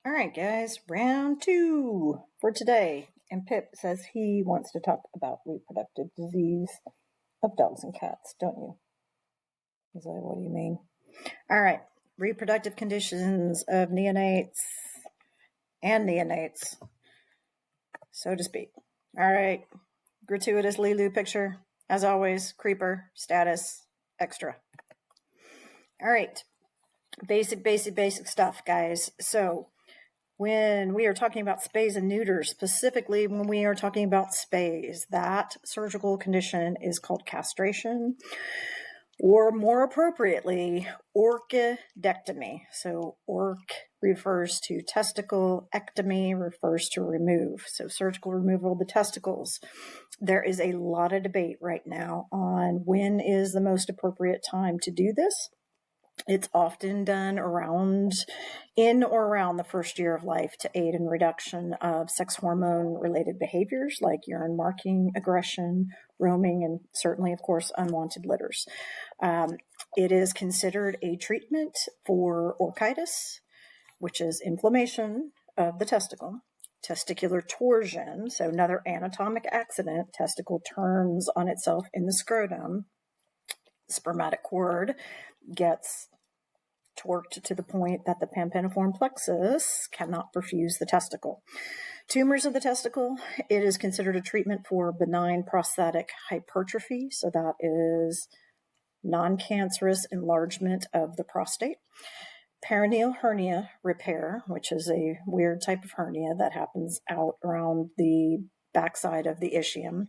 All right, guys, round 2 for today. And Pip says he wants to talk about reproductive disease of dogs and cats, don't you? He's like, what do you mean? All right, reproductive conditions of neonates and neonates, so to speak. All right, gratuitous Lilu picture. As always, creeper, status, extra. All right, basic stuff, guys. So when we are talking about spays and neuters, specifically when we are talking about spays, that surgical condition is called castration, or more appropriately, orchidectomy. So orc refers to testicle, ectomy refers to remove. So surgical removal of the testicles. There is a lot of debate right now on when is the most appropriate time to do this. It's often done in or around the first year of life to aid in reduction of sex hormone-related behaviors like urine marking, aggression, roaming, and certainly, of course, unwanted litters. It is considered a treatment for orchitis, which is inflammation of the testicle, testicular torsion, so another anatomic accident, testicle turns on itself in the scrotum, spermatic cord gets torqued to the point that the pampiniform plexus cannot perfuse the testicle. Tumors of the testicle, it is considered a treatment for benign prostatic hypertrophy, so that is non-cancerous enlargement of the prostate. Perineal hernia repair, which is a weird type of hernia that happens out around the backside of the ischium,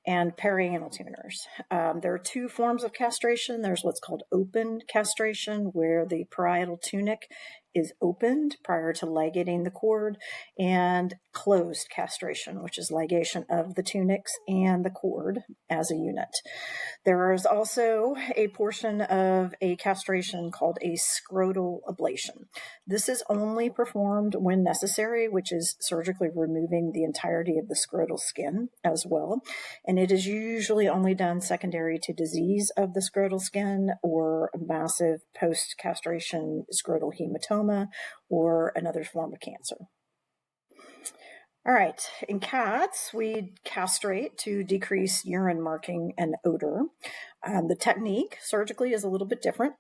and perianal tumors. There are 2 forms of castration. There's what's called open castration, where the parietal tunic is opened prior to ligating the cord, and closed castration, which is ligation of the tunics and the cord as a unit. There is also a portion of a castration called a scrotal ablation. This is only performed when necessary, which is surgically removing the entirety of the scrotal skin as well. And it is usually only done secondary to disease of the scrotal skin or a massive post-castration scrotal hematoma or another form of cancer. All right, in cats, we castrate to decrease urine marking and odor. The technique surgically is a little bit different.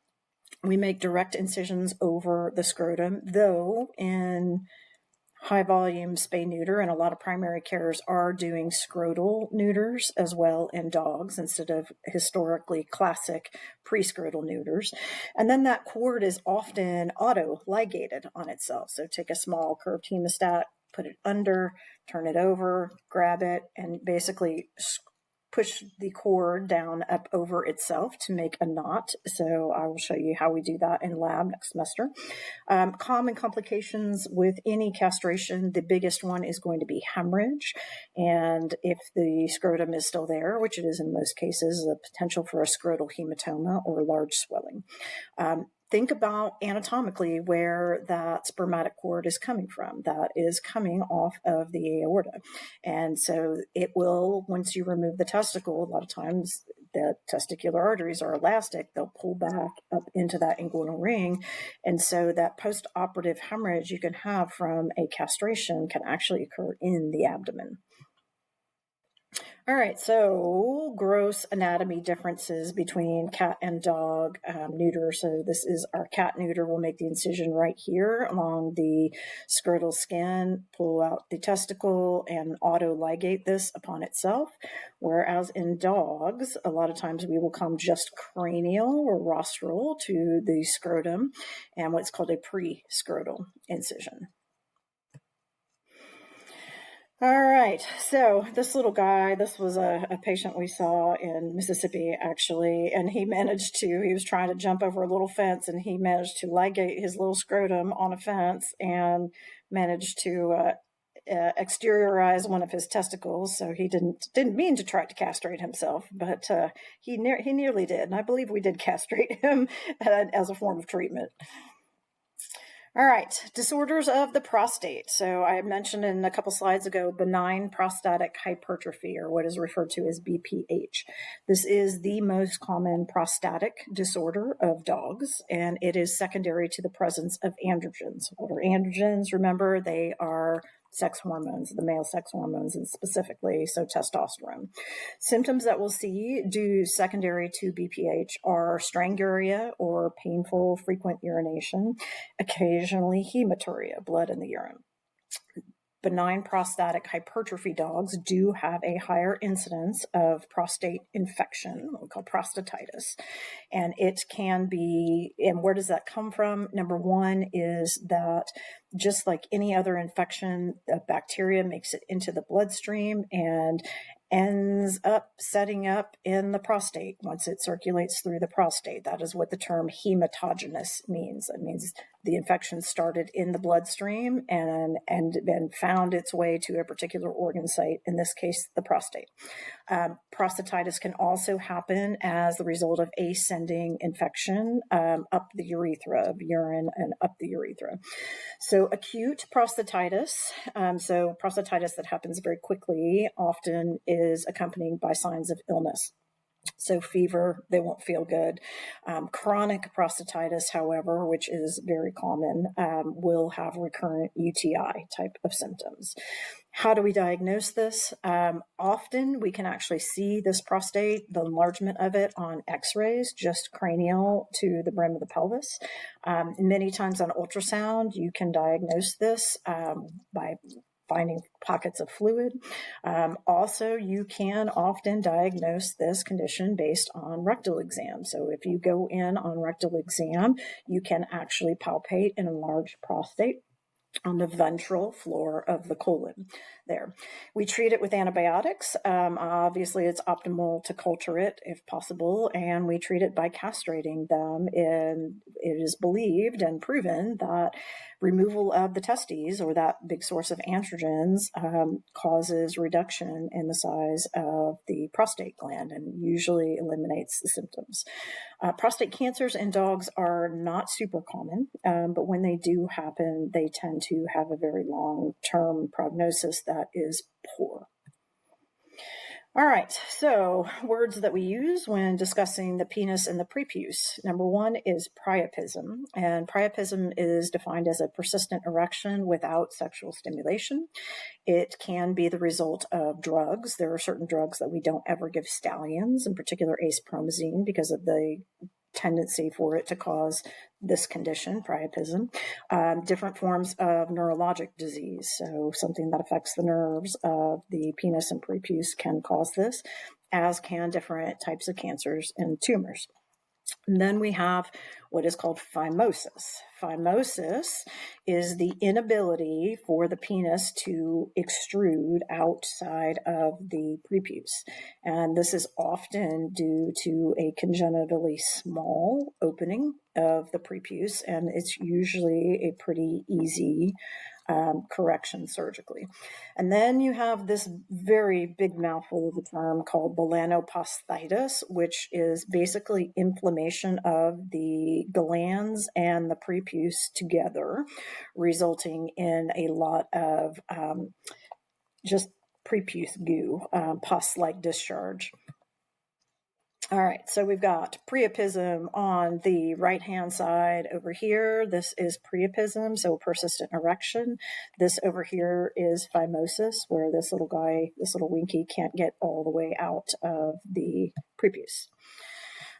We make direct incisions over the scrotum, though in high volume spay neuter, and a lot of primary carers are doing scrotal neuters as well in dogs instead of historically classic pre-scrotal neuters. And then that cord is often auto-ligated on itself. So take a small curved hemostat, put it under, turn it over, grab it, and basically push the cord down up over itself to make a knot. So I will show you how we do that in lab next semester. Common complications with any castration, the biggest one is going to be hemorrhage. And if the scrotum is still there, which it is in most cases, the potential for a scrotal hematoma or large swelling. Think about anatomically where that spermatic cord is coming from. That is coming off of the aorta. And so it will, once you remove the testicle, a lot of times the testicular arteries are elastic. They'll pull back up into that inguinal ring. And so that post-operative hemorrhage you can have from a castration can actually occur in the abdomen. All right, so gross anatomy differences between cat and dog neuter. So this is our cat neuter. We'll make the incision right here along the scrotal skin, pull out the testicle, and auto-ligate this upon itself. Whereas in dogs, a lot of times we will come just cranial or rostral to the scrotum and what's called a pre-scrotal incision. All right, so this little guy, this was a patient we saw in Mississippi, actually, and he was trying to jump over a little fence, and he managed to ligate his little scrotum on a fence and managed to exteriorize one of his testicles. So he didn't mean to try to castrate himself, but he nearly did, and I believe we did castrate him as a form of treatment. All right, disorders of the prostate. So I mentioned in a couple slides ago, benign prostatic hypertrophy, or what is referred to as BPH. This is the most common prostatic disorder of dogs, and it is secondary to the presence of androgens. What are androgens? Remember, they are sex hormones, the male sex hormones, and specifically, so testosterone. Symptoms that we'll see due secondary to BPH are stranguria or painful frequent urination, occasionally hematuria, blood in the urine. Benign prostatic hypertrophy dogs do have a higher incidence of prostate infection, what we call prostatitis. And it can be, and where does that come from? Number one is that just like any other infection, the bacteria makes it into the bloodstream and ends up setting up in the prostate once it circulates through the prostate. That is what the term hematogenous means. It means the infection started in the bloodstream and then found its way to a particular organ site, in this case, the prostate. Prostatitis can also happen as the result of ascending infection up the urethra, of urine and up the urethra. So acute prostatitis, so prostatitis that happens very quickly, often is accompanied by signs of illness. So fever, they won't feel good. Chronic prostatitis, however, which is very common, will have recurrent UTI type of symptoms. How do we diagnose this? Often we can actually see this prostate, the enlargement of it on x-rays, just cranial to the brim of the pelvis. Many times on ultrasound, you can diagnose this by finding pockets of fluid. Also, you can often diagnose this condition based on rectal exam. So if you go in on rectal exam, you can actually palpate an enlarged prostate on the ventral floor of the colon there. We treat it with antibiotics. Obviously, it's optimal to culture it if possible, and we treat it by castrating them. And it is believed and proven that removal of the testes, or that big source of androgens, causes reduction in the size of the prostate gland and usually eliminates the symptoms. Prostate cancers in dogs are not super common, but when they do happen, they tend to have a very long-term prognosis that is poor. All right, so words that we use when discussing the penis and the prepuce. Number one is priapism, and priapism is defined as a persistent erection without sexual stimulation. It can be the result of drugs. There are certain drugs that we don't ever give stallions, in particular acepromazine, because of the tendency for it to cause this condition, priapism. Different forms of neurologic disease, so something that affects the nerves of the penis and prepuce can cause this, as can different types of cancers and tumors. And then we have what is called phimosis. Phimosis is the inability for the penis to extrude outside of the prepuce. And this is often due to a congenitally small opening of the prepuce, and it's usually a pretty easy correction surgically. And then you have this very big mouthful of a term called melanoposthitis, which is basically inflammation of the glands and the prepuce together, resulting in a lot of just prepuce goo, pus-like discharge. All right, so we've got priapism on the right-hand side over here. This is priapism, so persistent erection. This over here is phimosis, where this little guy, this little winky, can't get all the way out of the prepuce.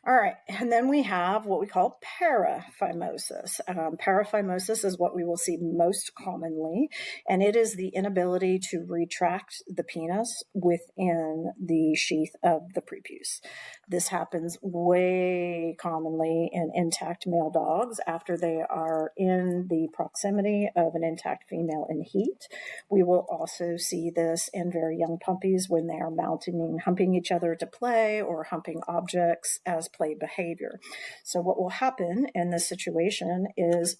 All right, and then we have what we call paraphimosis. Paraphimosis is what we will see most commonly, and it is the inability to retract the penis within the sheath of the prepuce. This happens way commonly in intact male dogs after they are in the proximity of an intact female in heat. We will also see this in very young puppies when they are humping each other to play or humping objects as play behavior. So what will happen in this situation is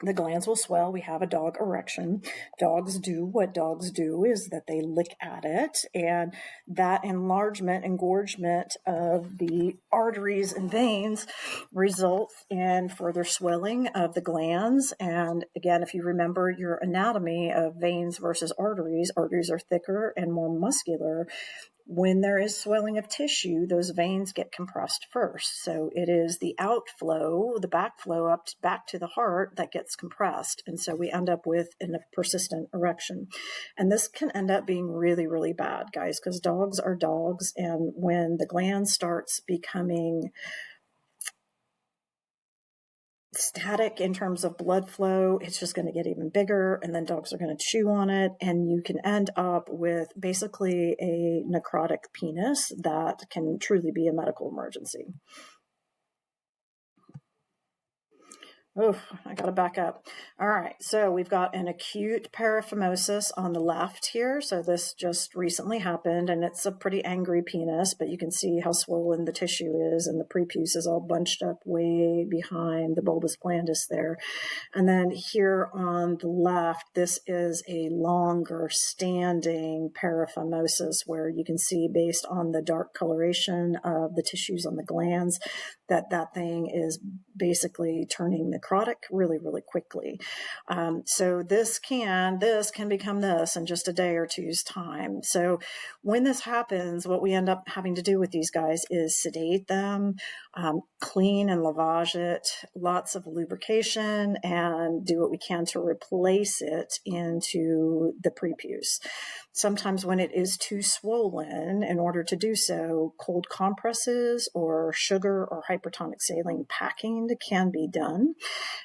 The glands will swell. We have a dog erection. Dogs do what dogs do is that they lick at it, and that enlargement, engorgement of the arteries and veins results in further swelling of the glands. And again, if you remember your anatomy of veins versus arteries are thicker and more muscular. When there is swelling of tissue, those veins get compressed first. So it is the outflow, the backflow back to the heart that gets compressed. And so we end up with a persistent erection. And this can end up being really, really bad, guys, because dogs are dogs. And when the gland starts becoming static in terms of blood flow, it's just going to get even bigger, and then dogs are going to chew on it, and you can end up with basically a necrotic penis that can truly be a medical emergency. Oh, I got to back up. All right, so we've got an acute paraphimosis on the left here. So this just recently happened, and it's a pretty angry penis, but you can see how swollen the tissue is, and the prepuce is all bunched up way behind the bulbus blandus there. And then here on the left, this is a longer standing paraphimosis where you can see, based on the dark coloration of the tissues on the glands, that thing is basically turning necrotic really, really quickly. So this can become this in just a day or two's time. So when this happens, what we end up having to do with these guys is sedate them, clean and lavage it, lots of lubrication, and do what we can to replace it into the prepuce. Sometimes when it is too swollen, in order to do so, cold compresses or sugar or hypertonic saline packing can be done.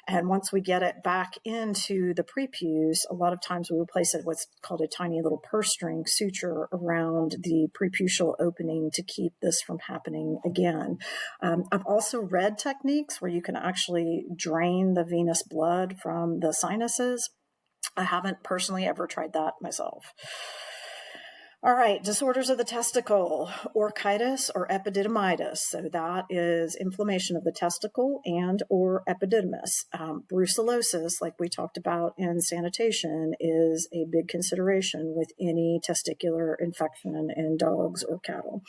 And once we get it back into the prepuce, a lot of times we replace it with what's called a tiny little purse string suture around the preputial opening to keep this from happening again. I've also read techniques where you can actually drain the venous blood from the sinuses. I haven't personally ever tried that myself. All right, disorders of the testicle, orchitis or epididymitis. So that is inflammation of the testicle and or epididymis. Brucellosis, like we talked about in sanitation, is a big consideration with any testicular infection in dogs or cattle.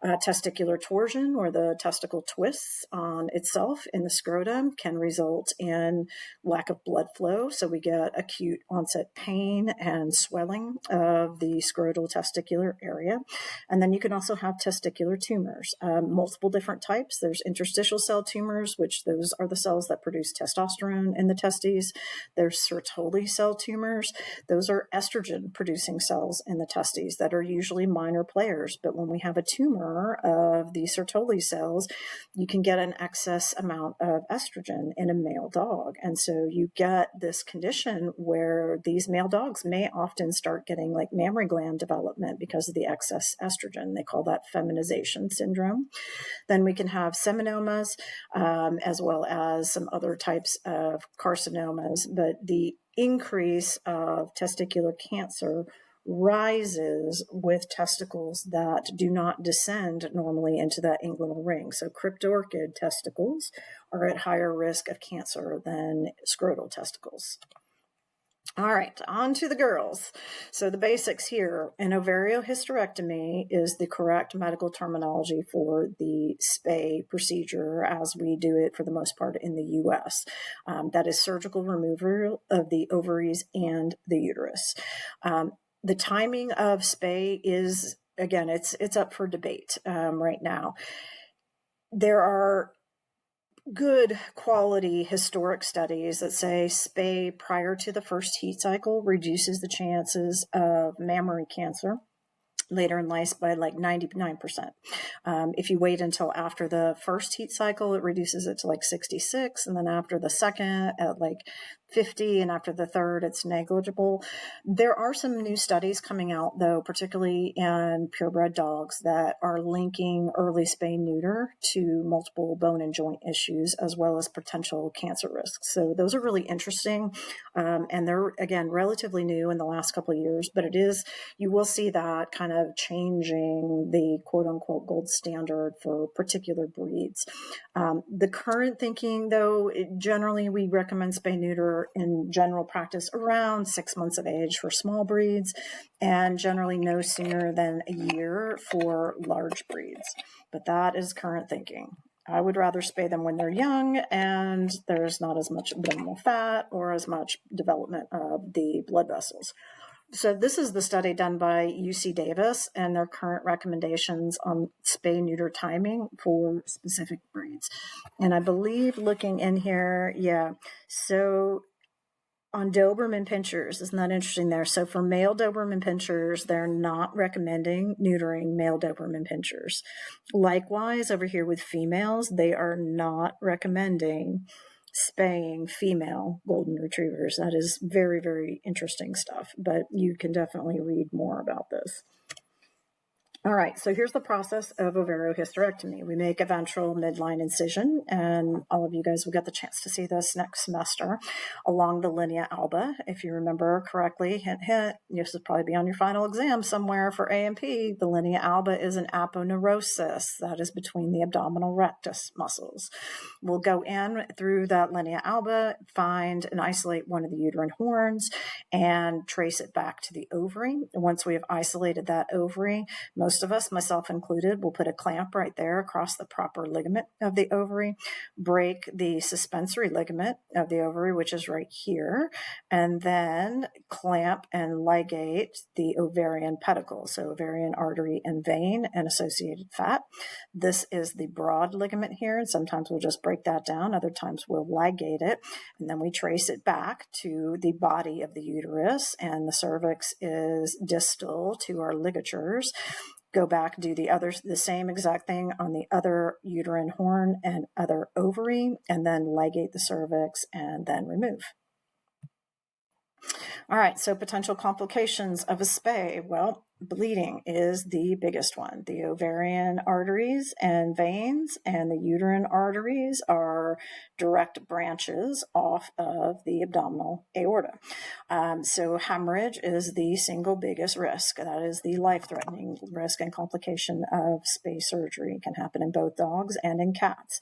Testicular torsion, or the testicle twists on itself in the scrotum, can result in lack of blood flow. So we get acute onset pain and swelling of the scrotal testicular area. And then you can also have testicular tumors, multiple different types. There's interstitial cell tumors, which those are the cells that produce testosterone in the testes. There's Sertoli cell tumors. Those are estrogen producing cells in the testes that are usually minor players. But when we have a tumor of the Sertoli cells, you can get an excess amount of estrogen in a male dog. And so you get this condition where these male dogs may often start getting like mammary gland development because of the excess estrogen. They call that feminization syndrome. Then we can have seminomas, as well as some other types of carcinomas. But the increase of testicular cancer rises with testicles that do not descend normally into that inguinal ring. So cryptorchid testicles are at higher risk of cancer than scrotal testicles. All right, on to the girls. So the basics here: an ovariohysterectomy is the correct medical terminology for the spay procedure as we do it for the most part in the U.S. That is surgical removal of the ovaries and the uterus. The timing of spay is, again, it's up for debate right now. There are good quality historic studies that say spay prior to the first heat cycle reduces the chances of mammary cancer later in life by like 99%. If you wait until after the first heat cycle, it reduces it to like 66, and then after the second at like 50, and after the third, it's negligible. There are some new studies coming out, though, particularly in purebred dogs, that are linking early spay-neuter to multiple bone and joint issues, as well as potential cancer risks. So those are really interesting, and they're, again, relatively new in the last couple of years, but you will see that kind of changing the quote-unquote gold standard for particular breeds. The current thinking, though, generally we recommend spay-neuter in general practice around 6 months of age for small breeds, and generally no sooner than a year for large breeds. But that is current thinking. I would rather spay them when they're young and there's not as much abdominal fat or as much development of the blood vessels. So this is the study done by UC Davis and their current recommendations on spay-neuter timing for specific breeds. And I believe looking in here, so on Doberman pinchers, isn't that interesting there? So for male Doberman pinchers, they're not recommending neutering male Doberman pinchers. Likewise, over here with females, they are not recommending spaying female golden retrievers. That is very, very interesting stuff, but you can definitely read more about this. All right, so here's the process of ovariohysterectomy. We make a ventral midline incision, and all of you guys will get the chance to see this next semester along the linea alba. If you remember correctly, hint, hint, this will probably be on your final exam somewhere for A&P. The linea alba is an aponeurosis that is between the abdominal rectus muscles. We'll go in through that linea alba, find and isolate one of the uterine horns, and trace it back to the ovary. Once we have isolated that ovary, most of us, myself included, will put a clamp right there across the proper ligament of the ovary, break the suspensory ligament of the ovary, which is right here, and then clamp and ligate the ovarian pedicle, so ovarian artery and vein and associated fat. This is the broad ligament here, and sometimes we'll just break that down, other times we'll ligate it, and then we trace it back to the body of the uterus, and the cervix is distal to our ligatures. Go back, do the same exact thing on the other uterine horn and other ovary, and then ligate the cervix and then remove. All right, so potential complications of a spay. Well, bleeding is the biggest one. The ovarian arteries and veins and the uterine arteries are direct branches off of the abdominal aorta. So hemorrhage is the single biggest risk. That is the life-threatening risk and complication of spay surgery. It can happen in both dogs and in cats.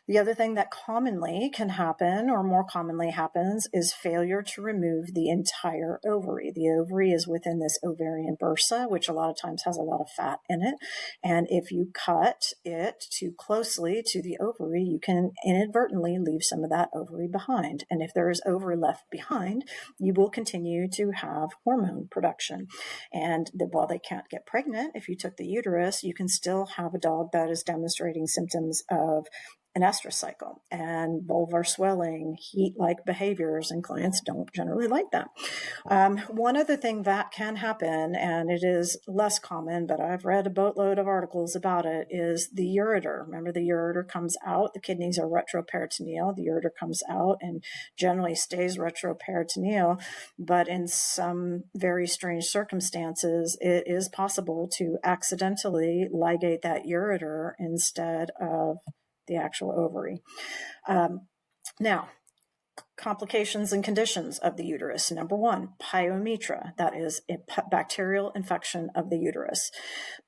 The other thing that commonly can happen, or more commonly happens, is failure to remove the entire ovary. The ovary is within this ovarian bursa, which a lot of times has a lot of fat in it. And if you cut it too closely to the ovary, you can inadvertently leave some of that ovary behind. And if there is ovary left behind, you will continue to have hormone production. And while they can't get pregnant, if you took the uterus, you can still have a dog that is demonstrating symptoms of an estrous cycle and vulvar swelling, heat-like behaviors, and clients don't generally like that. One other thing that can happen, and it is less common, but I've read a boatload of articles about it, is the ureter. Remember, the ureter comes out, the kidneys are retroperitoneal, the ureter comes out and generally stays retroperitoneal, but in some very strange circumstances, it is possible to accidentally ligate that ureter instead of the actual ovary. Now, complications and conditions of the uterus. Number one, pyometra. That is a bacterial infection of the uterus.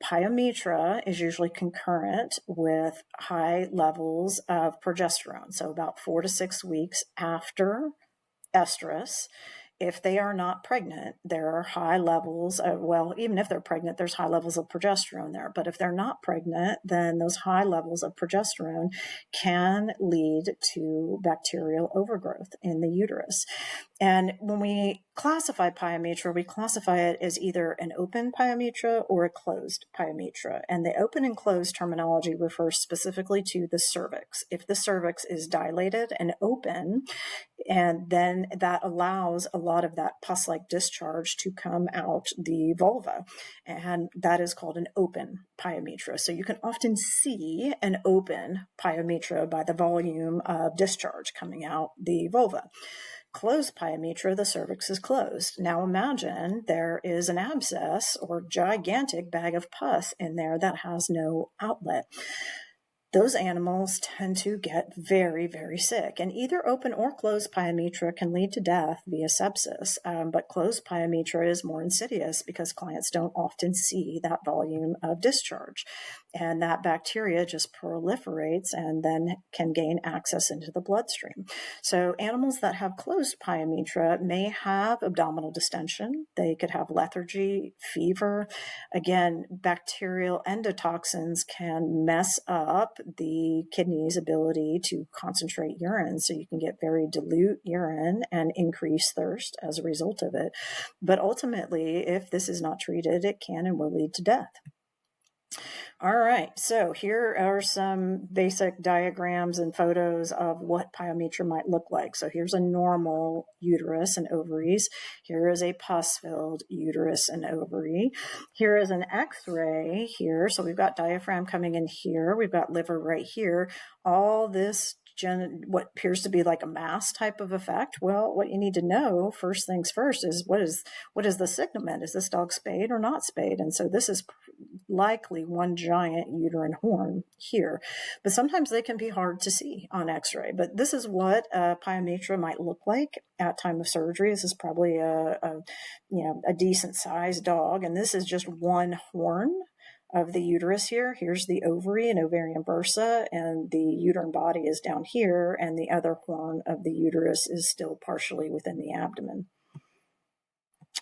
Pyometra is usually concurrent with high levels of progesterone. So about 4 to 6 weeks after estrus. If they are not pregnant, there are high levels of, well, even if they're pregnant, there's high levels of progesterone there. But if they're not pregnant, then those high levels of progesterone can lead to bacterial overgrowth in the uterus. And when we classify pyometra, we classify it as either an open pyometra or a closed pyometra. And the open and closed terminology refers specifically to the cervix. If the cervix is dilated and open, and then that allows a lot of that pus-like discharge to come out the vulva. And that is called an open pyometra. So you can often see an open pyometra by the volume of discharge coming out the vulva. Closed pyometra, the cervix is closed. Now imagine there is an abscess or gigantic bag of pus in there that has no outlet. Those animals tend to get very, very sick, and either open or closed pyometra can lead to death via sepsis, but closed pyometra is more insidious because clients don't often see that volume of discharge, and that bacteria just proliferates and then can gain access into the bloodstream. So animals that have closed pyometra may have abdominal distension. They could have lethargy, fever. Again, bacterial endotoxins can mess up the kidney's ability to concentrate urine, so you can get very dilute urine and increase thirst as a result of it. But ultimately, if this is not treated, it can and will lead to death. All right, so here are some basic diagrams and photos of what pyometra might look like. So here's a normal uterus and ovaries. Here is a pus-filled uterus and ovary. Here is an X-ray here. So we've got diaphragm coming in here. We've got liver right here. All this what appears to be like a mass type of effect. Well, what you need to know, first things first, is what is the signalement? Is this dog spayed or not spayed? And so this is likely one giant uterine horn here, but sometimes they can be hard to see on X-ray. But this is what a pyometra might look like at time of surgery. This is probably a decent sized dog, and this is just one horn of the uterus here. Here's the ovary and ovarian bursa, and the uterine body is down here, and the other horn of the uterus is still partially within the abdomen.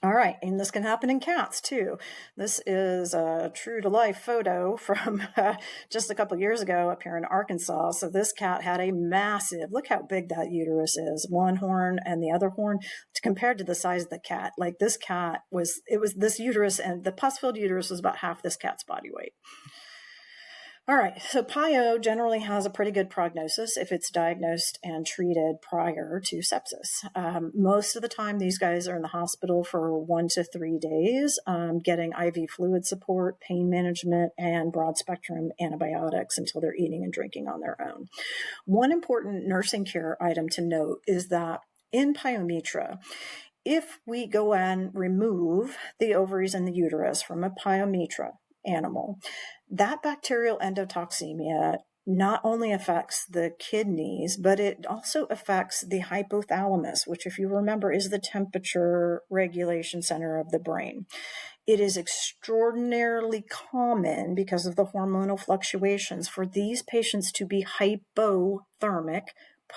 All right, and this can happen in cats too. This is a true-to-life photo from just a couple years ago up here in Arkansas. So this cat had a massive, look how big that uterus is, one horn and the other horn, compared to the size of the cat. Like this cat this uterus, and the pus-filled uterus was about half this cat's body weight. All right, so pyo generally has a pretty good prognosis if it's diagnosed and treated prior to sepsis. Most of the time, these guys are in the hospital for 1 to 3 days, getting IV fluid support, pain management, and broad-spectrum antibiotics until they're eating and drinking on their own. One important nursing care item to note is that in pyometra, if we go and remove the ovaries and the uterus from a pyometra animal, that bacterial endotoxemia not only affects the kidneys, but it also affects the hypothalamus, which, if you remember, is the temperature regulation center of the brain. It is extraordinarily common because of the hormonal fluctuations for these patients to be hypothermic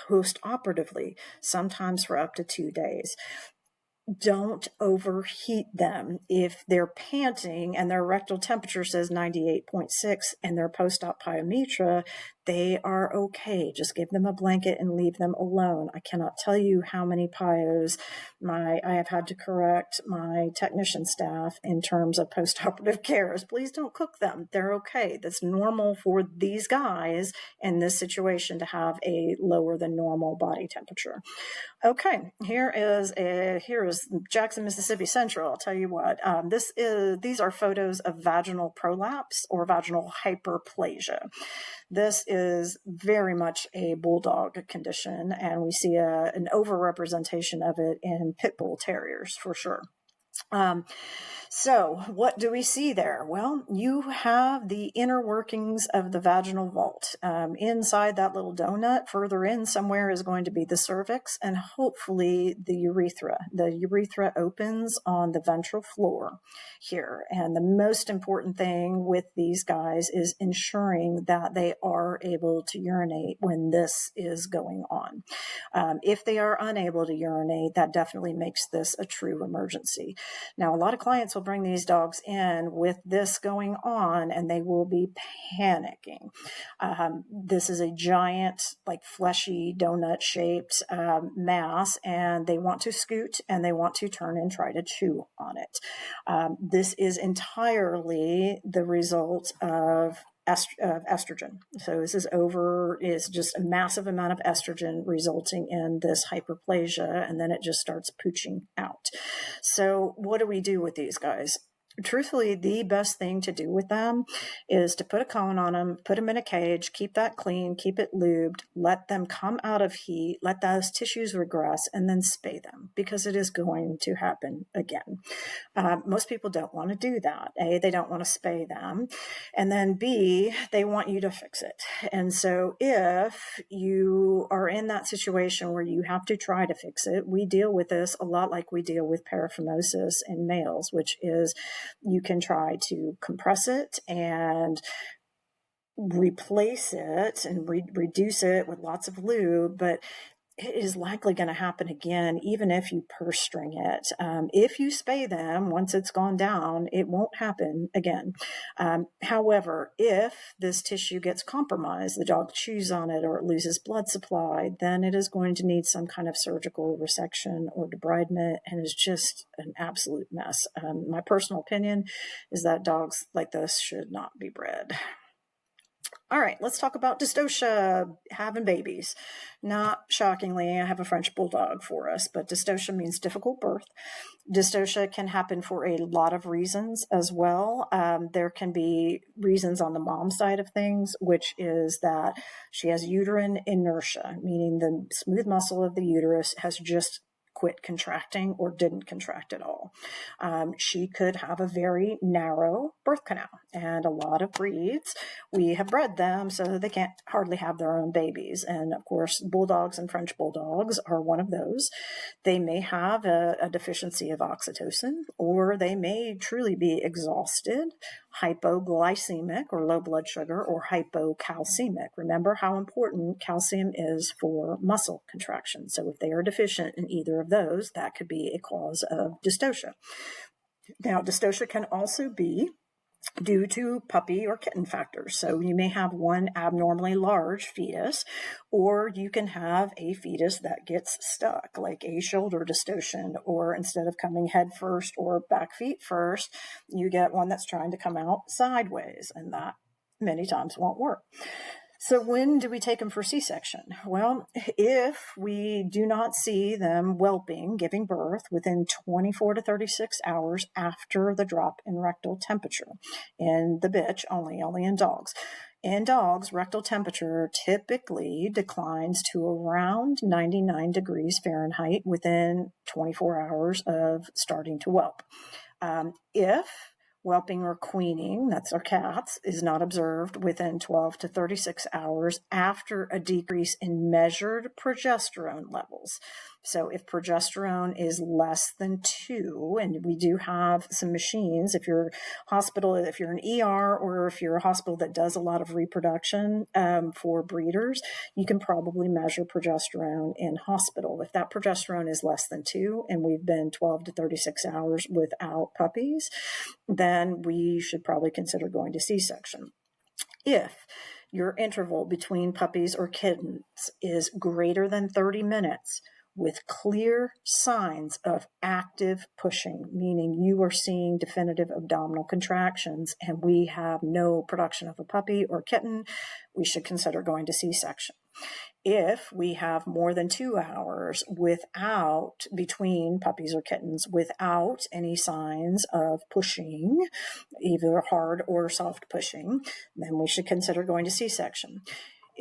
post-operatively, sometimes for up to 2 days. Don't overheat them. If they're panting and their rectal temperature says 98.6 and they're post-op pyometra, they are okay. Just give them a blanket and leave them alone. I cannot tell you how many pyos I have had to correct my technician staff in terms of post-operative cares. Please don't cook them. They're okay. That's normal for these guys in this situation to have a lower than normal body temperature. Okay, here is Jackson, Mississippi Central. I'll tell you what, these are photos of vaginal prolapse or vaginal hyperplasia. This is very much a bulldog condition, and we see an overrepresentation of it in pit bull terriers for sure. So what do we see there? Well, you have the inner workings of the vaginal vault. Inside that little donut, further in somewhere, is going to be the cervix and hopefully the urethra. The urethra opens on the ventral floor here. And the most important thing with these guys is ensuring that they are able to urinate when this is going on. If they are unable to urinate, that definitely makes this a true emergency. Now, a lot of clients will bring these dogs in with this going on, and they will be panicking. This is a giant, like fleshy donut-shaped mass, and they want to scoot and they want to turn and try to chew on it. This is entirely the result of estrogen. So this is just a massive amount of estrogen resulting in this hyperplasia, and then it just starts pooching out. So what do we do with these guys? truthfully, the best thing to do with them is to put a cone on them, put them in a cage, keep that clean, keep it lubed, let them come out of heat, let those tissues regress, and then spay them, because it is going to happen again. Most people don't want to do that. A, they don't want to spay them. And then B, they want you to fix it. And so if you are in that situation where you have to try to fix it, we deal with this a lot like we deal with paraphimosis in males, which is you can try to compress it and replace it and reduce it with lots of lube, but it is likely going to happen again, even if you purse string it. If you spay them, once it's gone down, it won't happen again. However, if this tissue gets compromised, the dog chews on it or it loses blood supply, then it is going to need some kind of surgical resection or debridement, and is just an absolute mess. My personal opinion is that dogs like this should not be bred. All right, let's talk about dystocia, having babies. Not shockingly, I have a French bulldog for us, but dystocia means difficult birth. Dystocia can happen for a lot of reasons as well. There can be reasons on the mom side of things, which is that she has uterine inertia, meaning the smooth muscle of the uterus has just quit contracting or didn't contract at all. She could have a very narrow birth canal, and a lot of breeds, we have bred them so that they can't hardly have their own babies. And of course, bulldogs and French bulldogs are one of those. They may have a deficiency of oxytocin, or they may truly be exhausted, hypoglycemic or low blood sugar, or hypocalcemic. Remember how important calcium is for muscle contraction. So if they are deficient in either of those, that could be a cause of dystocia. Now, dystocia can also be due to puppy or kitten factors. So you may have one abnormally large fetus, or you can have a fetus that gets stuck, like a shoulder dystocia, or instead of coming head first or back feet first, you get one that's trying to come out sideways, and that many times won't work. So when do we take them for C-section? Well, if we do not see them whelping, giving birth within 24 to 36 hours after the drop in rectal temperature. In the bitch, only in dogs. In dogs, rectal temperature typically declines to around 99 degrees Fahrenheit within 24 hours of starting to whelp. If whelping or queening, that's our cats, is not observed within 12 to 36 hours after a decrease in measured progesterone levels. So if progesterone is less than 2, and we do have some machines, if you're an ER, or if you're a hospital that does a lot of reproduction for breeders, you can probably measure progesterone in hospital. If that progesterone is less than 2 and we've been 12 to 36 hours without puppies, then we should probably consider going to C-section. If your interval between puppies or kittens is greater than 30 minutes, with clear signs of active pushing, meaning you are seeing definitive abdominal contractions and we have no production of a puppy or kitten, we should consider going to C-section. If we have more than 2 hours between puppies or kittens without any signs of pushing, either hard or soft pushing, then we should consider going to C-section.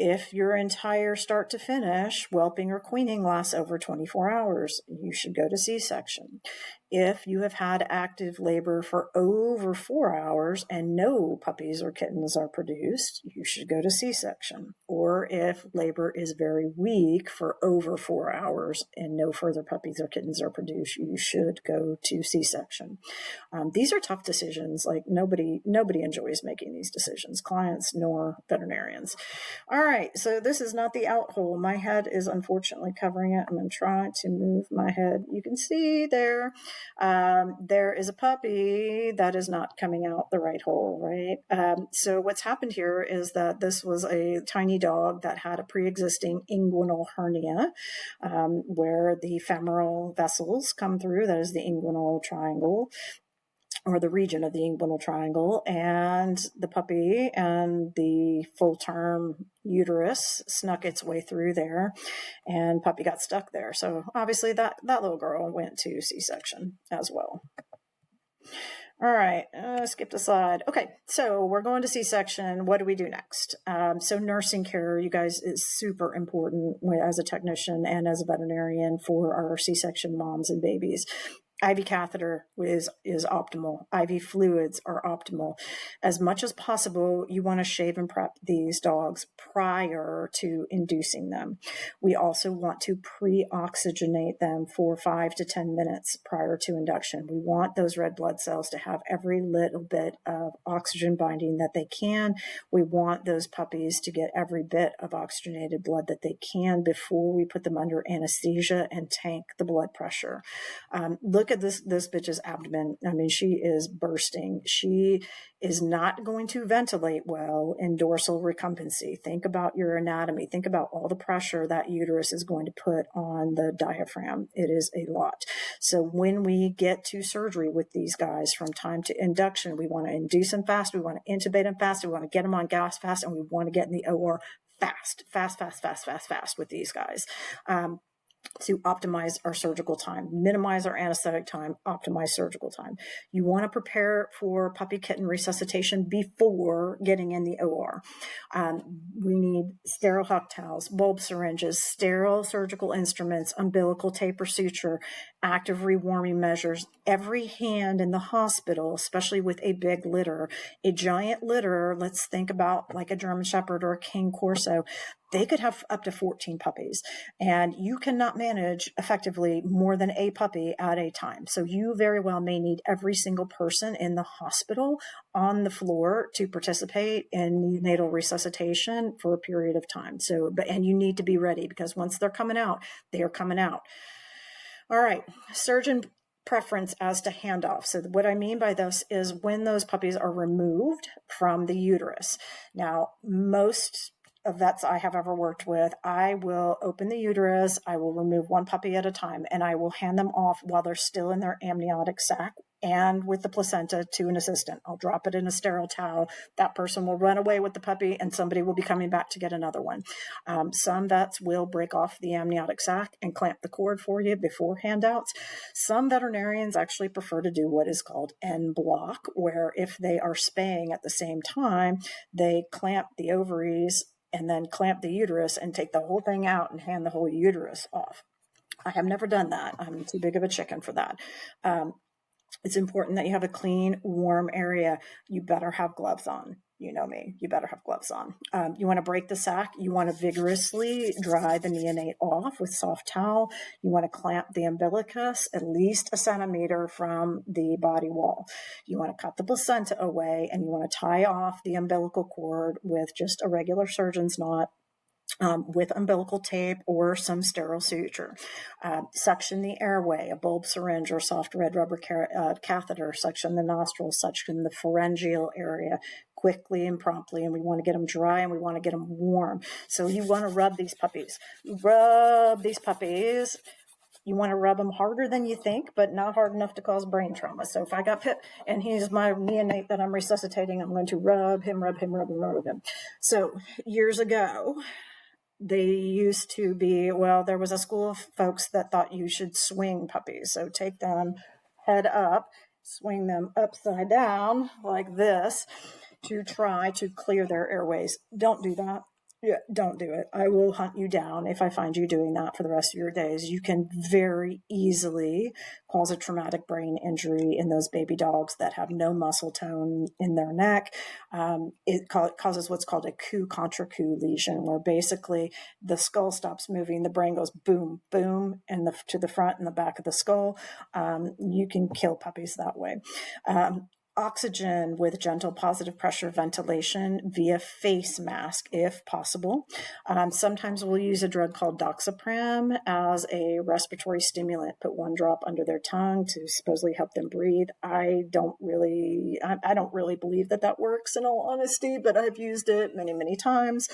If your entire start to finish whelping or queening lasts over 24 hours, you should go to C-section. If you have had active labor for over 4 hours and no puppies or kittens are produced, you should go to C-section. Or if labor is very weak for over 4 hours and no further puppies or kittens are produced, you should go to C-section. These are tough decisions. Like nobody enjoys making these decisions, clients nor veterinarians. All right, so this is not the out hole. My head is unfortunately covering it. I'm going to try to move my head. You can see there is a puppy that is not coming out the right hole, right? So what's happened here is that this was a tiny dog that had a pre-existing inguinal hernia, where the femoral vessels come through. That is the inguinal triangle, or the region of the inguinal triangle, and the puppy and the full-term uterus snuck its way through there, and puppy got stuck there. So obviously that little girl went to C-section as well. All right, skip the slide. Okay, so we're going to C-section. What do we do next? So nursing care, you guys, is super important as a technician and as a veterinarian for our C-section moms and babies. IV catheter is optimal. IV fluids are optimal. As much as possible, you want to shave and prep these dogs prior to inducing them. We also want to pre-oxygenate them for 5 to 10 minutes prior to induction. We want those red blood cells to have every little bit of oxygen binding that they can. We want those puppies to get every bit of oxygenated blood that they can before we put them under anesthesia and tank the blood pressure. Look at this bitch's abdomen. I mean, she is bursting. She is not going to ventilate well in dorsal recumbency. Think about your anatomy. Think about all the pressure that uterus is going to put on the diaphragm. It is a lot. So when we get to surgery with these guys from time to induction, we want to induce them fast. We want to intubate them fast. We want to get them on gas fast, and we want to get in the OR fast with these guys. To optimize our surgical time, minimize our anesthetic time, optimize surgical time. You want to prepare for puppy kitten resuscitation before getting in the OR. We need sterile huck towels, bulb syringes, sterile surgical instruments, umbilical tape or suture, active rewarming measures. Every hand in the hospital, especially with a big litter, a giant litter, let's think about like a German Shepherd or a King Corso, they could have up to 14 puppies, and you cannot manage effectively more than a puppy at a time. So you very well may need every single person in the hospital on the floor to participate in neonatal resuscitation for a period of time. And you need to be ready, because once they're coming out, they are coming out. All right, surgeon preference as to handoff. So what I mean by this is when those puppies are removed from the uterus. Now, most vets I have ever worked with, I will open the uterus, I will remove one puppy at a time, and I will hand them off while they're still in their amniotic sac and with the placenta to an assistant. I'll drop it in a sterile towel. That person will run away with the puppy, and somebody will be coming back to get another one. Some vets will break off the amniotic sac and clamp the cord for you before handouts. Some veterinarians actually prefer to do what is called en bloc, where if they are spaying at the same time, they clamp the ovaries and then clamp the uterus and take the whole thing out and hand the whole uterus off. I have never done that. I'm too big of a chicken for that. It's important that you have a clean, warm area. You better have gloves on. You know me, you better have gloves on. You want to break the sac. You want to vigorously dry the neonate off with soft towel. You want to clamp the umbilicus at least 1 centimeter from the body wall. You want to cut the placenta away, and you want to tie off the umbilical cord with just a regular surgeon's knot. With umbilical tape or some sterile suture. Suction the airway, a bulb syringe or soft red rubber catheter, suction the nostrils, suction the pharyngeal area quickly and promptly, and we want to get them dry and we want to get them warm. So you want to rub these puppies. Rub these puppies. You want to rub them harder than you think, but not hard enough to cause brain trauma. So if I got Pip and he's my neonate that I'm resuscitating, I'm going to rub him. So years ago, they used to be, there was a school of folks that thought you should swing puppies. So take them head up, swing them upside down like this to try to clear their airways. Don't do that. Yeah, don't do it. I will hunt you down if I find you doing that for the rest of your days. You can very easily cause a traumatic brain injury in those baby dogs that have no muscle tone in their neck. It causes what's called a coup contre coup lesion, where basically the skull stops moving, the brain goes boom, boom, and to the front and the back of the skull. You can kill puppies that way. Oxygen with gentle positive pressure ventilation via face mask, if possible. Sometimes we'll use a drug called doxapram as a respiratory stimulant. Put 1 drop under their tongue to supposedly help them breathe. I don't really believe that works, in all honesty, but I've used it many, many times.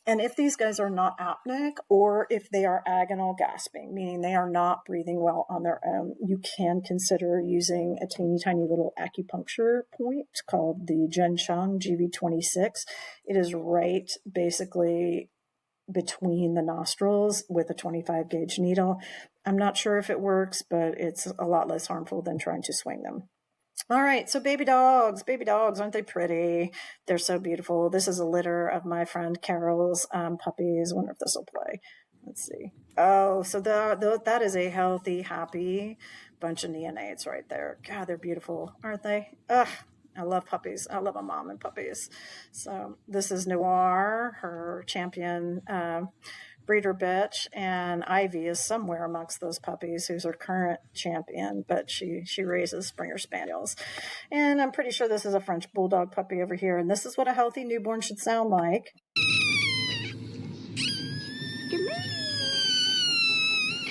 And if these guys are not apneic, or if they are agonal gasping, meaning they are not breathing well on their own, you can consider using a teeny tiny little acupuncture point called the Genchang GV26. It is right basically between the nostrils with a 25 gauge needle. I'm not sure if it works, but it's a lot less harmful than trying to swing them. All right, so baby dogs, aren't they pretty? They're so beautiful. This is a litter of my friend Carol's puppies. I wonder if this will play. Let's see. Oh, so that is a healthy, happy bunch of neonates right there. God, they're beautiful, aren't they? Ugh, I love puppies. I love a mom and puppies. So this is Noir, her champion breeder bitch, and Ivy is somewhere amongst those puppies, who's her current champion, but she raises Springer Spaniels. And I'm pretty sure this is a French Bulldog puppy over here, and this is what a healthy newborn should sound like.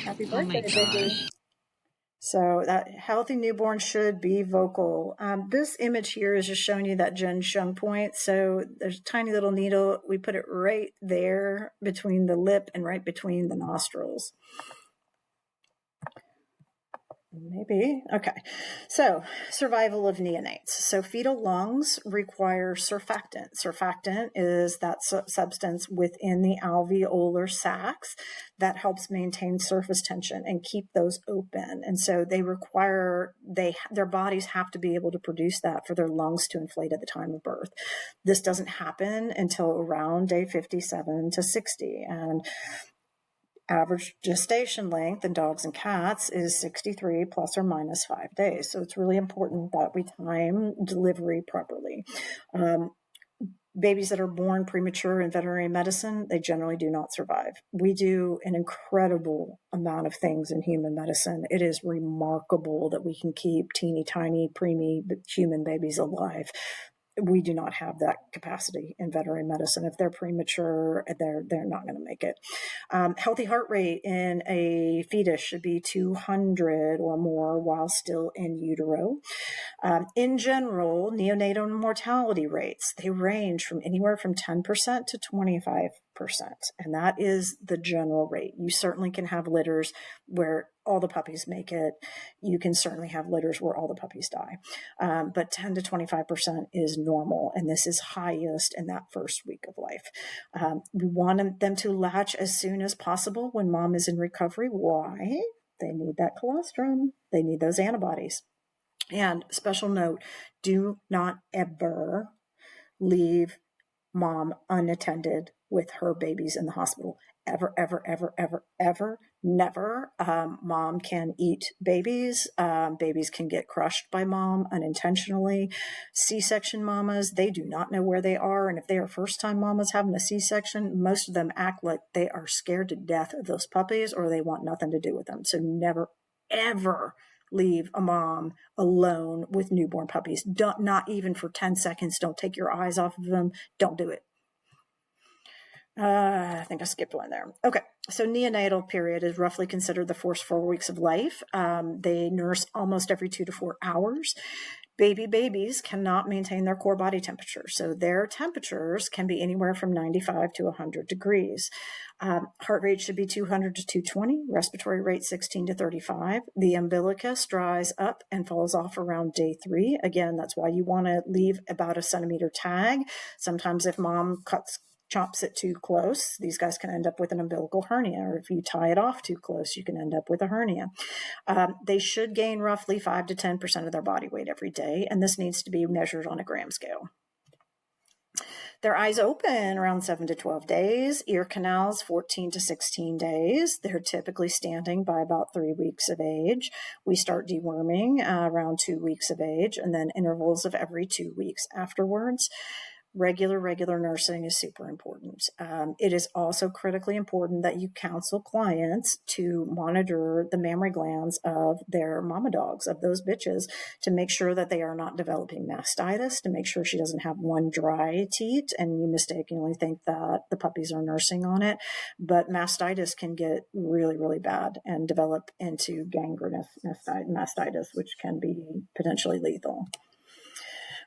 Happy birthday, baby. So that healthy newborn should be vocal. This image here is just showing you that Jen Shung point. So there's a tiny little needle. We put it right there between the lip and right between the nostrils. Maybe. Okay. So survival of neonates. So fetal lungs require surfactant. Surfactant is that substance within the alveolar sacs that helps maintain surface tension and keep those open. And so they require, their bodies have to be able to produce that for their lungs to inflate at the time of birth. This doesn't happen until around day 57 to 60. And average gestation length in dogs and cats is 63 plus or minus 5 days. So it's really important that we time delivery properly. Babies that are born premature in veterinary medicine, they generally do not survive. We do an incredible amount of things in human medicine. It is remarkable that we can keep teeny tiny preemie human babies alive. We do not have that capacity in veterinary medicine. If they're premature, they're not going to make it. Healthy heart rate in a fetus should be 200 or more while still in utero. In general, neonatal mortality rates, they range from anywhere from 10% to 25%. And that is the general rate. You certainly can have litters where all the puppies make it. You can certainly have litters where all the puppies die. But 10 to 25% is normal. And this is highest in that first week of life. We want them to latch as soon as possible when mom is in recovery. Why? They need that colostrum. They need those antibodies. And special note, do not ever leave mom unattended with her babies in the hospital. Ever, ever, ever, ever, ever, never. Mom can eat babies. Babies can get crushed by mom unintentionally. C-section mamas, they do not know where they are. And if they are first-time mamas having a C-section, most of them act like they are scared to death of those puppies or they want nothing to do with them. So never, ever leave a mom alone with newborn puppies. Not even for 10 seconds. Don't take your eyes off of them. Don't do it. I think I skipped one there. Okay, so neonatal period is roughly considered the first 4 weeks of life. They nurse almost every 2 to 4 hours. Babies cannot maintain their core body temperature. So their temperatures can be anywhere from 95 to 100 degrees. Heart rate should be 200 to 220, respiratory rate 16 to 35. The umbilicus dries up and falls off around day 3. Again, that's why you want to leave about a centimeter tag. Sometimes if mom chops it too close, these guys can end up with an umbilical hernia, or if you tie it off too close, you can end up with a hernia. They should gain roughly 5 to 10% of their body weight every day, and this needs to be measured on a gram scale. Their eyes open around 7 to 12 days, ear canals 14 to 16 days. They're typically standing by about 3 weeks of age. We start deworming around 2 weeks of age, and then intervals of every 2 weeks afterwards. Regular nursing is super important. It is also critically important that you counsel clients to monitor the mammary glands of their mama dogs, of those bitches, to make sure that they are not developing mastitis, to make sure she doesn't have one dry teat and you mistakenly think that the puppies are nursing on it. But mastitis can get really, really bad and develop into gangrenous mastitis, which can be potentially lethal.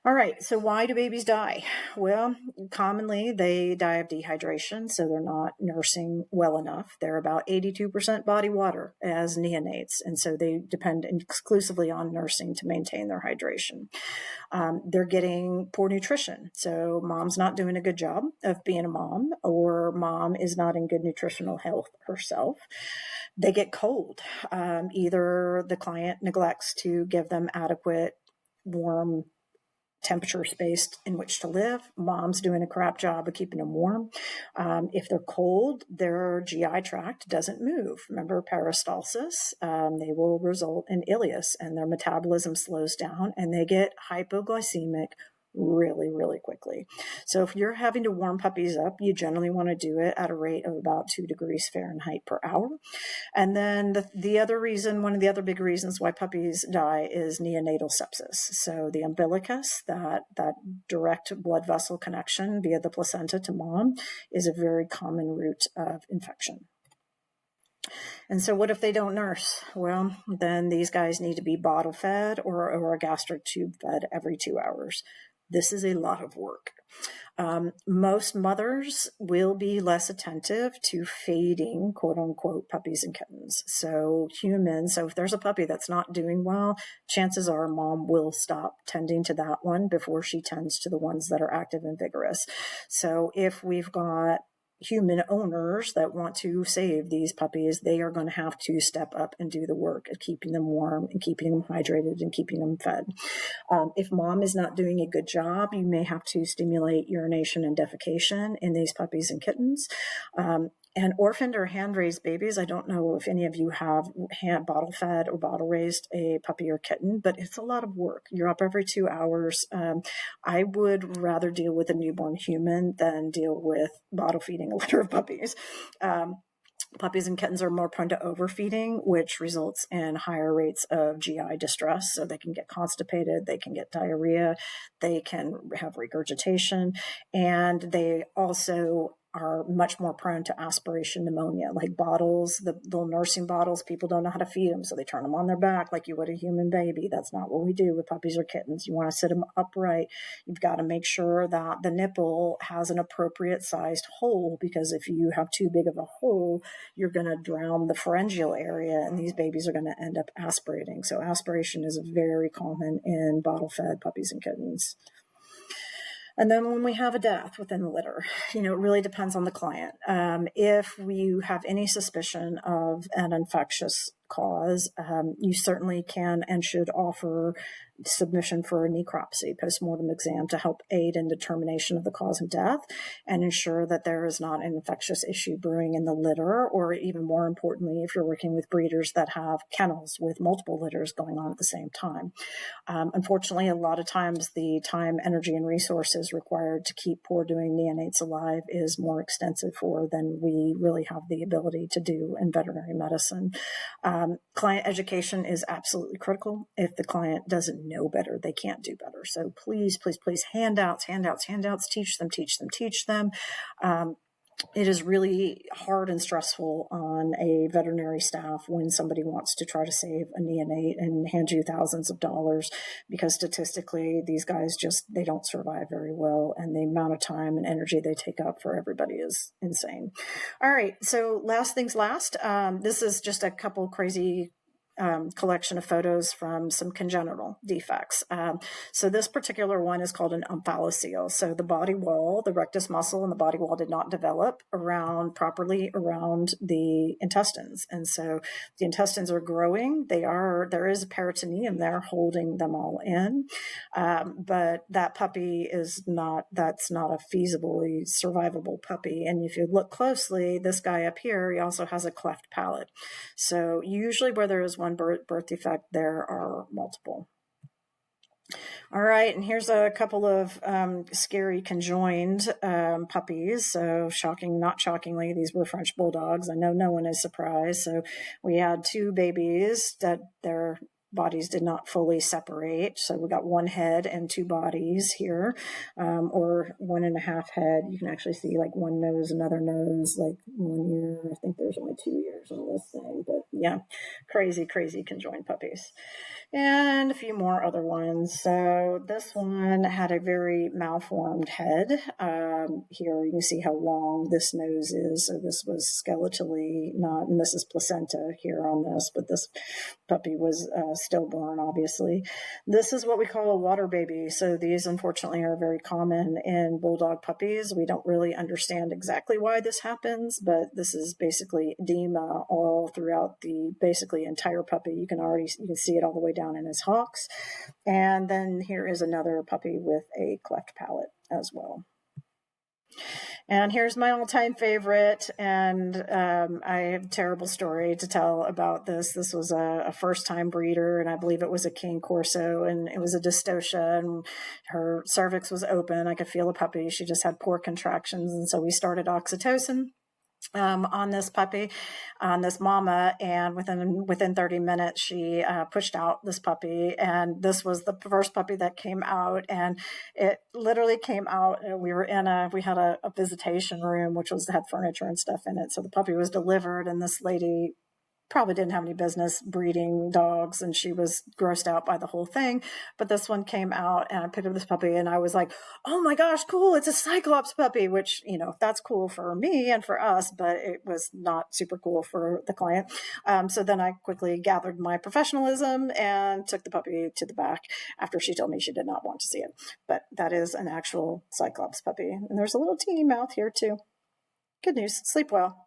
All right, so why do babies die? Well, commonly they die of dehydration, so they're not nursing well enough. They're about 82% body water as neonates, and so they depend exclusively on nursing to maintain their hydration. They're getting poor nutrition, so mom's not doing a good job of being a mom, or mom is not in good nutritional health herself. They get cold. Either the client neglects to give them adequate warm temperature space in which to live. Mom's doing a crap job of keeping them warm. If they're cold, their GI tract doesn't move. Remember peristalsis? They will result in ileus, and their metabolism slows down, and they get hypoglycemic really, really quickly. So if you're having to warm puppies up, you generally want to do it at a rate of about 2 degrees Fahrenheit per hour. And then the other reason, one of the other big reasons why puppies die is neonatal sepsis. So the umbilicus, that direct blood vessel connection via the placenta to mom, is a very common route of infection. And so what if they don't nurse? Well, then these guys need to be bottle fed or a gastric tube fed every 2 hours. This is a lot of work. Most mothers will be less attentive to feeding, quote unquote, puppies and kittens. So if there's a puppy that's not doing well, chances are mom will stop tending to that one before she tends to the ones that are active and vigorous. So if we've got human owners that want to save these puppies, they are going to have to step up and do the work of keeping them warm and keeping them hydrated and keeping them fed. If mom is not doing a good job, you may have to stimulate urination and defecation in these puppies and kittens. And orphaned or hand-raised babies, I don't know if any of you have bottle-fed or bottle-raised a puppy or kitten, but it's a lot of work. You're up every 2 hours. I would rather deal with a newborn human than deal with bottle-feeding a litter of puppies. Puppies and kittens are more prone to overfeeding, which results in higher rates of GI distress. So they can get constipated, they can get diarrhea, they can have regurgitation, and they also are much more prone to aspiration pneumonia, like bottles, the little nursing bottles. People don't know how to feed them, so they turn them on their back like you would a human baby. That's not what we do with puppies or kittens. You want to sit them upright. You've got to make sure that the nipple has an appropriate sized hole, because if you have too big of a hole, you're going to drown the pharyngeal area, and these babies are going to end up aspirating. So aspiration is very common in bottle-fed puppies and kittens. And then when we have a death within the litter, it really depends on the client. If you have any suspicion of an infectious cause, you certainly can and should offer submission for a necropsy, postmortem exam, to help aid in determination of the cause of death and ensure that there is not an infectious issue brewing in the litter, or even more importantly, if you're working with breeders that have kennels with multiple litters going on at the same time. Unfortunately, a lot of times the time, energy, and resources required to keep poor doing neonates alive is more extensive than we really have the ability to do in veterinary medicine. Client education is absolutely critical. If the client doesn't know better, they can't do better. So please, please, please, handouts, teach them. It is really hard and stressful on a veterinary staff when somebody wants to try to save a neonate and hand you thousands of dollars, because statistically these guys they don't survive very well, and the amount of time and energy they take up for everybody is insane. All right, so last things last, this is just a couple crazy collection of photos from some congenital defects. So this particular one is called an omphalocele. So the body wall, the rectus muscle and the body wall did not develop properly around the intestines. And so the intestines are growing. There is a peritoneum there holding them all in. But that puppy that's not a feasibly survivable puppy. And if you look closely, this guy up here, he also has a cleft palate. So usually where there is one birth defect, there are multiple. All right, and here's a couple of scary conjoined puppies. So not shockingly, these were French bulldogs. I know no one is surprised. So we had 2 babies that their bodies did not fully separate. So we got 1 head and 2 bodies here, or 1.5 head. You can actually see like 1 nose, another nose, like 1 ear. I think there's only 2 ears on this thing, but yeah, crazy conjoined puppies. And a few more other ones. So this one had a very malformed head. Here you can see how long this nose is. So this was skeletally not, and this is placenta here on this, but this puppy was stillborn, obviously. This is what we call a water baby. So these, unfortunately, are very common in bulldog puppies. We don't really understand exactly why this happens, but this is basically edema all throughout the basically entire puppy. You can see it all the way down in his hocks. And then here is another puppy with a cleft palate as well. And here's my all-time favorite, and I have a terrible story to tell about this. This was a first-time breeder, and I believe it was a King Corso, and it was a dystocia, and her cervix was open. I could feel the puppy. She just had poor contractions, and so we started oxytocin on this puppy, on this mama, and within 30 minutes she pushed out this puppy, and this was the first puppy that came out, and it literally came out. We had a visitation room which had furniture and stuff in it, so the puppy was delivered, and this lady probably didn't have any business breeding dogs, and she was grossed out by the whole thing. But this one came out, and I picked up this puppy, and I was like, oh my gosh, cool, it's a Cyclops puppy, which, that's cool for me and for us, but it was not super cool for the client. So then I quickly gathered my professionalism and took the puppy to the back after she told me she did not want to see it. But that is an actual Cyclops puppy. And there's a little teeny mouth here too. Good news. Sleep well.